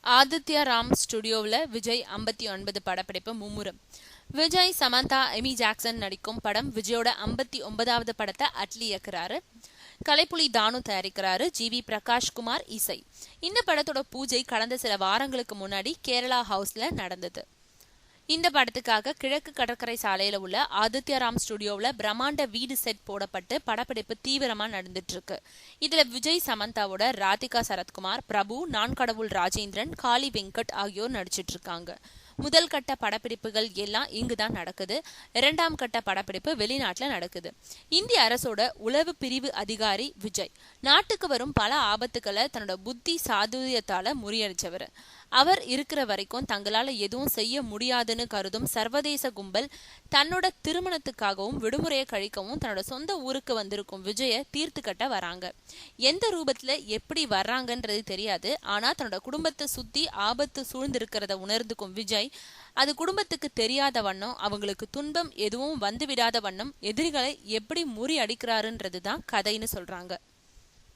ஆதித்யா ராம் ஸ்டுடியோவில் விஜய் 59 படப்பிடிப்பு மும்முரம். விஜய், சமந்தா, எமி ஜாக்சன் நடிக்கும் படம் விஜயோட 59வது படத்தை அட்லி இயக்குறாரு. கலைப்புலி தானு தயாரிக்கிறாரு. ஜிவி பிரகாஷ்குமார் இசை. இந்த படத்தோட பூஜை கடந்த சில வாரங்களுக்கு முன்னாடி கேரளா ஹவுஸ்ல நடந்தது. இந்த படத்துக்காக கிழக்கு கடற்கரை சாலையில உள்ள ஆதித்யா ராம் ஸ்டுடியோவில் பிரம்மாண்ட வீடு செட் போடப்பட்டு படப்பிடிப்பு தீவிரமா நடந்துட்டு இருக்கு. இதுல விஜய், சமந்தாவோட ராதிகா சரத்குமார், பிரபு, நான்கடவுள் ராஜேந்திரன், காளி வெங்கட் ஆகியோர் நடிச்சிட்டு இருக்காங்க. முதல் கட்ட படப்பிடிப்புகள் எல்லாம் இங்குதான் நடக்குது. இரண்டாம் கட்ட படப்பிடிப்பு வெளிநாட்டுல நடக்குது. இந்திய அரசோட உளவு பிரிவு அதிகாரி விஜய் நாட்டுக்கு வரும் பல ஆபத்துக்களை தன்னோட புத்தி சாதுரியத்தால முறியடிச்சவர். அவர் இருக்கிற வரைக்கும் தங்களால எதுவும் செய்ய முடியாதுன்னு கருதும் சர்வதேச கும்பல் தன்னோட திருமணத்துக்காகவும் விடுமுறையை கழிக்கவும் தன்னோட சொந்த ஊருக்கு வந்திருக்கும் விஜய தீர்த்து கட்ட வராங்க. எந்த ரூபத்துல எப்படி வர்றாங்கன்றது தெரியாது. ஆனா தன்னோட குடும்பத்தை சுத்தி ஆபத்து சூழ்ந்திருக்கிறத உணர்ந்துக்கும் விஜய் அது குடும்பத்துக்கு தெரியாத வண்ணம், அவங்களுக்கு துன்பம் எதுவும் வந்து விடாத வண்ணம் எதிரிகளை எப்படி முறியடிக்கிறாருன்றதுதான் கதைன்னு சொல்றாங்க.